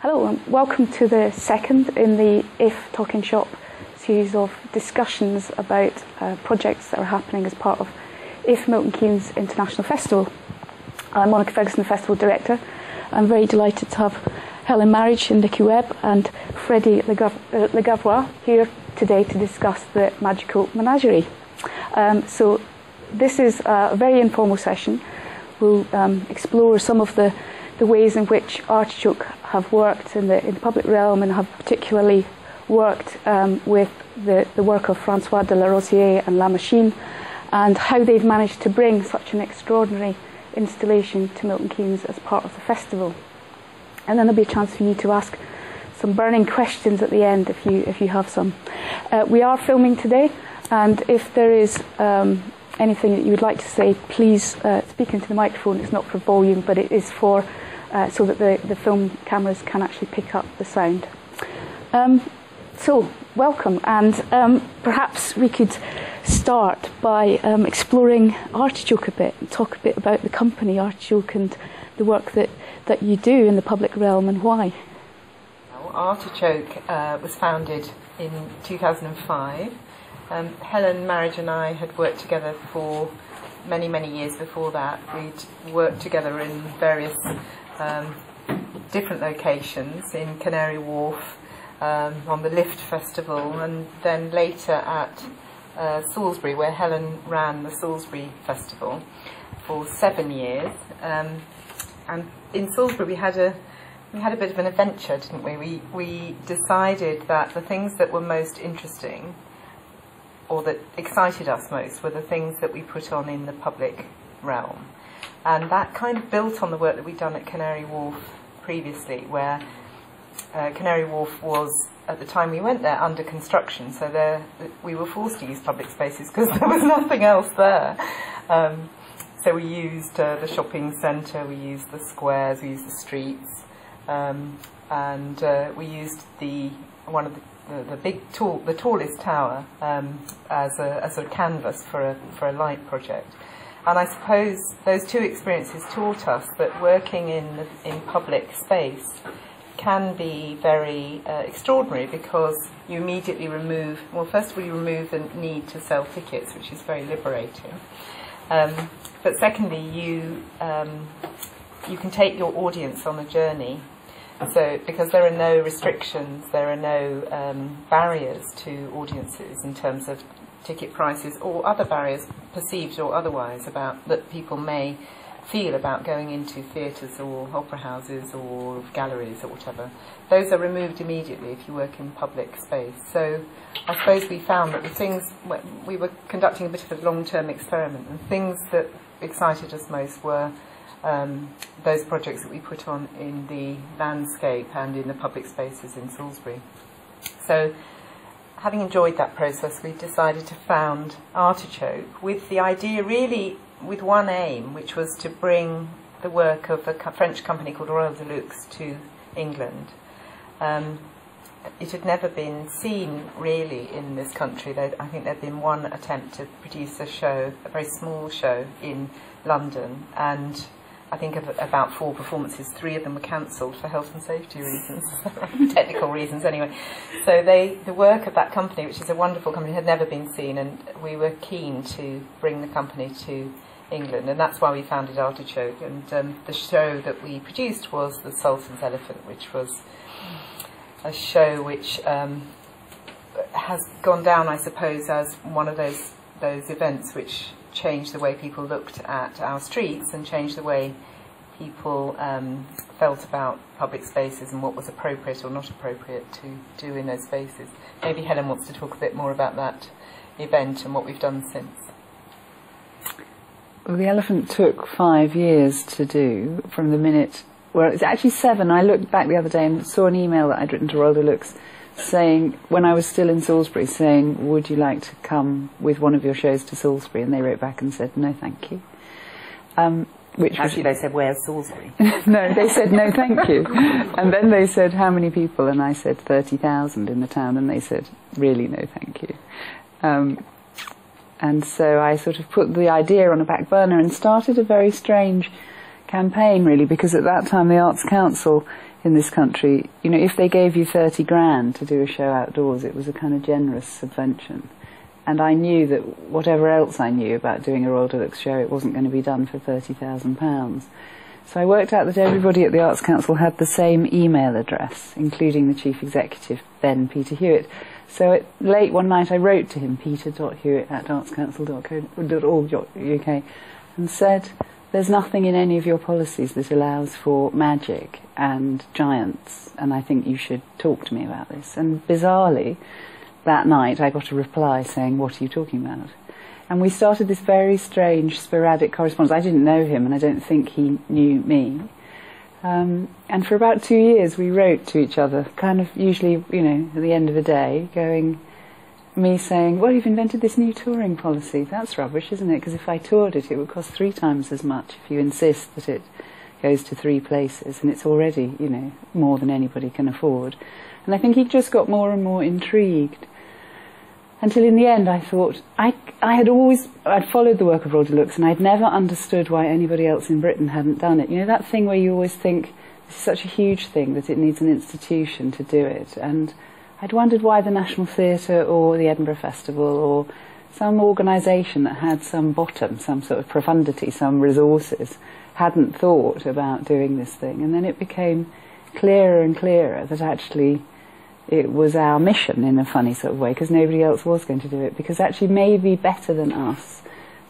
Hello and welcome to the second in the If Talking Shop series of discussions about projects that are happening as part of If Milton Keynes International Festival. I'm Monica Ferguson, the Festival Director. I'm very delighted to have Helen Marriage and Nicky Webb and Frederic Gavrain here today to discuss the Magical Menagerie. So this is a very informal session. We'll explore some of the ways in which Artichoke have worked in the public realm and have particularly worked with the work of Francois de la Rosière and La Machine, and how they've managed to bring such an extraordinary installation to Milton Keynes as part of the festival. And then there'll be a chance for you to ask some burning questions at the end if you have some. We are filming today, and if there is anything that you would like to say, please speak into the microphone. It's not for volume, but it is for so that the film cameras can actually pick up the sound. So, welcome, and perhaps we could start by exploring Artichoke a bit, and talk a bit about the company Artichoke and the work that you do in the public realm and why. Artichoke was founded in 2005. Helen Marriage and I had worked together for many years before that. We'd worked together in various different locations, in Canary Wharf, on the Lift Festival, and then later at Salisbury, where Helen ran the Salisbury Festival for 7 years. And in Salisbury we had a bit of an adventure, didn't we? We decided that the things that were most interesting, or that excited us most, were the things that we put on in the public realm. And that kind of built on the work that we'd done at Canary Wharf previously, where Canary Wharf was, at the time we went there, under construction, so we were forced to use public spaces because there was nothing else there. So we used the shopping centre, we used the squares, we used the streets, and we used one of the tallest tower as a sort of canvas for a light project. And I suppose those two experiences taught us that working in public space can be very extraordinary, because you immediately remove, well, first of all you remove the need to sell tickets, which is very liberating. But secondly, you can take your audience on a journey. So, because there are no restrictions, there are no barriers to audiences in terms of ticket prices or other barriers, perceived or otherwise, that people may feel about going into theatres or opera houses or galleries or whatever. Those are removed immediately if you work in public space. So I suppose we found that the things, we were conducting a bit of a long-term experiment, and things that excited us most were those projects that we put on in the landscape and in the public spaces in Salisbury. So, having enjoyed that process, we decided to found Artichoke with the idea, really with one aim, which was to bring the work of a French company called Royal Deluxe to England. It had never been seen really in this country. I think there had been one attempt to produce a show, a very small show in London, and I think of about 4 performances, 3 of them were cancelled for health and safety reasons, technical reasons anyway. So the work of that company, which is a wonderful company, had never been seen, and we were keen to bring the company to England, and that's why we founded Artichoke. And the show that we produced was The Sultan's Elephant, which was a show which has gone down, I suppose, as one of those events which changed the way people looked at our streets and changed the way people felt about public spaces and what was appropriate or not appropriate to do in those spaces. Maybe Helen wants to talk a bit more about that event and what we've done since. Well, the elephant took 5 years to do, from the minute, well, it's actually 7. I looked back the other day and saw an email that I'd written to Royal Deluxe saying, when I was still in Salisbury, saying, would you like to come with one of your shows to Salisbury? And they wrote back and said, no, thank you. Actually, they said, where's Salisbury? No, they said, no, thank you. And then they said, how many people? And I said, 30,000 in the town. And they said, really, no, thank you. And so I sort of put the idea on a back burner and started a very strange campaign, really, because at that time the Arts Council in this country, you know, if they gave you 30 grand to do a show outdoors, it was a kind of generous subvention. And I knew that whatever else I knew about doing a Royal Deluxe show, it wasn't going to be done for £30,000. So I worked out that everybody at the Arts Council had the same email address, including the chief executive, then Peter Hewitt. So late one night I wrote to him, peter.hewitt@artscouncil.org.uk, and said, there's nothing in any of your policies that allows for magic and giants, and I think you should talk to me about this. And bizarrely, that night I got a reply saying, what are you talking about? And we started this very strange, sporadic correspondence. I didn't know him, and I don't think he knew me. And for about 2 years we wrote to each other, kind of usually, you know, at the end of the day, me saying, well, you've invented this new touring policy. That's rubbish, isn't it? Because if I toured it, it would cost 3 times as much if you insist that it goes to 3 places, and it's already, you know, more than anybody can afford. And I think he just got more and more intrigued, until in the end I thought, I'd followed the work of Royal Deluxe, and I'd never understood why anybody else in Britain hadn't done it. You know, that thing where you always think, this is such a huge thing that it needs an institution to do it. And I'd wondered why the National Theatre or the Edinburgh Festival or some organisation that had some bottom, some sort of profundity, some resources, hadn't thought about doing this thing. And then it became clearer and clearer that actually it was our mission in a funny sort of way, because nobody else was going to do it, because actually maybe better than us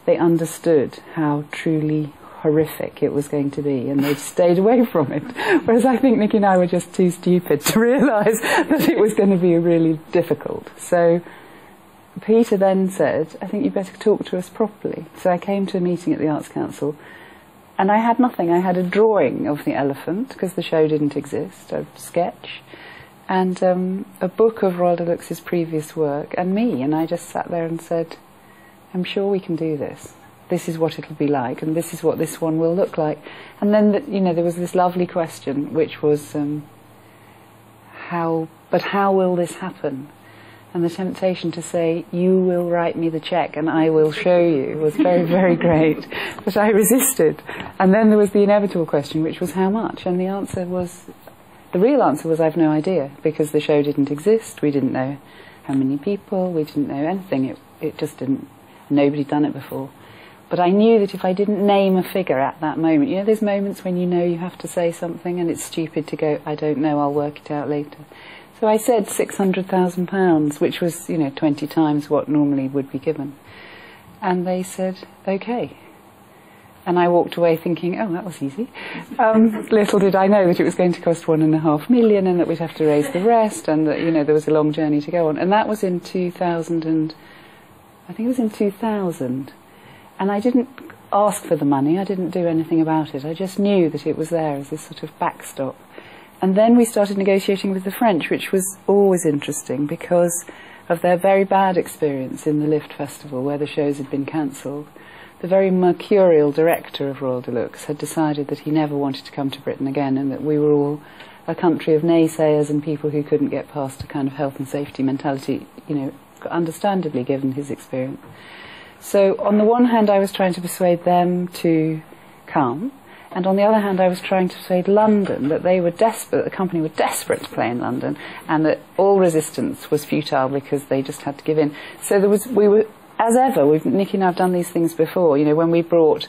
they understood how truly horrific it was going to be, and they'd stayed away from it, whereas I think Nicky and I were just too stupid to realise that it was going to be really difficult. So Peter then said, I think you better talk to us properly. So I came to a meeting at the Arts Council, and I had nothing. I had a drawing of the elephant, because the show didn't exist, a sketch, and a book of Royal Deluxe's previous work, and me, and I just sat there and said, I'm sure we can do this. This is what it'll be like, and this is what this one will look like. And then, you know, there was this lovely question, which was, how will this happen? And the temptation to say, you will write me the cheque and I will show you, was very, very great. But I resisted. And then there was the inevitable question, which was how much? And the real answer was, I've no idea, because the show didn't exist. We didn't know how many people, we didn't know anything. It just didn't, nobody'd done it before. But I knew that if I didn't name a figure at that moment, you know, there's moments when you know you have to say something and it's stupid to go, I don't know, I'll work it out later. So I said £600,000, which was, you know, 20 times what normally would be given. And they said, OK. And I walked away thinking, oh, that was easy. Little did I know that it was going to cost £1.5 million, and that we'd have to raise the rest, and that, you know, there was a long journey to go on. And that was in 2000, and I think it was in 2000. And I didn't ask for the money, I didn't do anything about it, I just knew that it was there as this sort of backstop. And then we started negotiating with the French, which was always interesting because of their very bad experience in the Lift Festival, where the shows had been cancelled. The very mercurial director of Royal Deluxe had decided that he never wanted to come to Britain again, and that we were all a country of naysayers and people who couldn't get past a kind of health and safety mentality, you know, understandably given his experience. So on the one hand I was trying to persuade them to come, and on the other hand I was trying to persuade London that they were desperate, the company were desperate to play in London, and that all resistance was futile because they just had to give in. So we were, as ever, Nicky and I have done these things before, you know, when we brought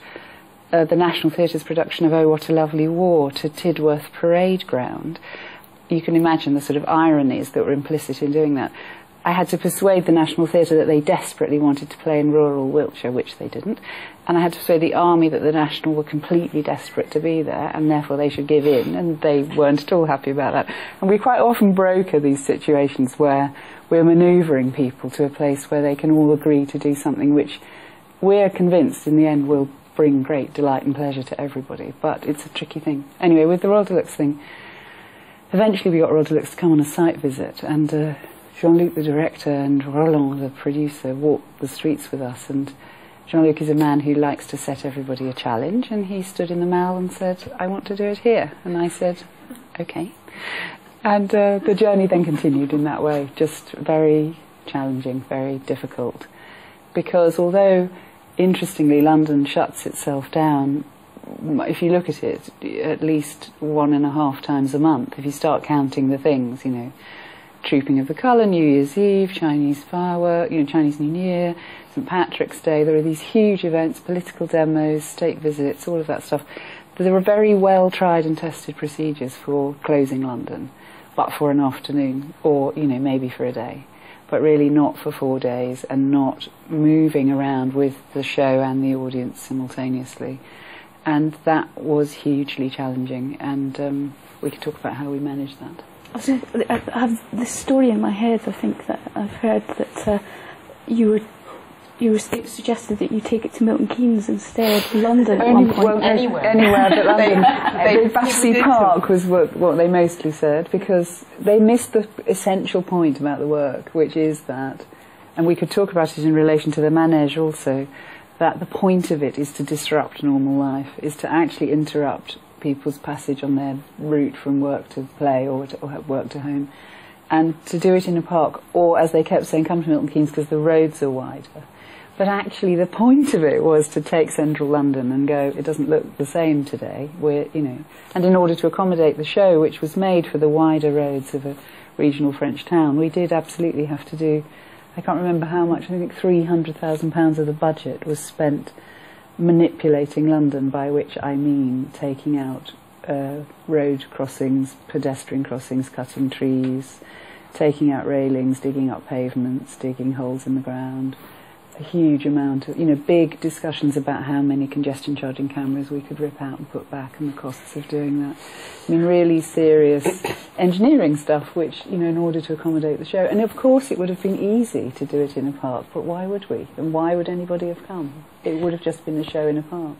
the National Theatre's production of Oh What a Lovely War to Tidworth Parade Ground, you can imagine the sort of ironies that were implicit in doing that. I had to persuade the National Theatre that they desperately wanted to play in rural Wiltshire, which they didn't, and I had to persuade the Army that the National were completely desperate to be there, and therefore they should give in, and they weren't at all happy about that. And we quite often broker these situations where we're manoeuvring people to a place where they can all agree to do something which we're convinced in the end will bring great delight and pleasure to everybody, but it's a tricky thing. Anyway, with the Royal Deluxe thing, eventually we got Royal Deluxe to come on a site visit, and Jean-Luc, the director, and Roland, the producer, walked the streets with us, and Jean-Luc is a man who likes to set everybody a challenge, and he stood in the Mall and said, I want to do it here. And I said, OK. And the journey then continued in that way, just very challenging, very difficult. Because although, interestingly, London shuts itself down, if you look at it, at least 1.5 times a month, if you start counting the things, you know, Trooping of the Colour, New Year's Eve, Chinese firework, you know, Chinese New Year, St Patrick's Day. There are these huge events, political demos, state visits, all of that stuff. There are very well tried and tested procedures for closing London, but for an afternoon, or, you know, maybe for a day, but really not for 4 days, and not moving around with the show and the audience simultaneously. And that was hugely challenging, and we could talk about how we managed that. I have this story in my head. I think that I've heard that it was suggested that you take it to Milton Keynes instead of London at one point. Well, anywhere but London. Battersea Park was what they mostly said, because they missed the essential point about the work, which is that, and we could talk about it in relation to the manège also, that the point of it is to disrupt normal life, is to actually interrupt people's passage on their route from work to play or work to home, and to do it in a park, or, as they kept saying, come to Milton Keynes because the roads are wider. But actually the point of it was to take central London and go, it doesn't look the same today, and in order to accommodate the show, which was made for the wider roads of a regional French town, we did absolutely have to do, I can't remember how much, I think £300,000 of the budget was spent manipulating London, by which I mean taking out road crossings, pedestrian crossings, cutting trees, taking out railings, digging up pavements, digging holes in the ground. A huge amount of, big discussions about how many congestion charging cameras we could rip out and put back, and the costs of doing that. I mean, really serious engineering stuff, which, in order to accommodate the show. And of course it would have been easy to do it in a park, but why would we? And why would anybody have come? It would have just been a show in a park.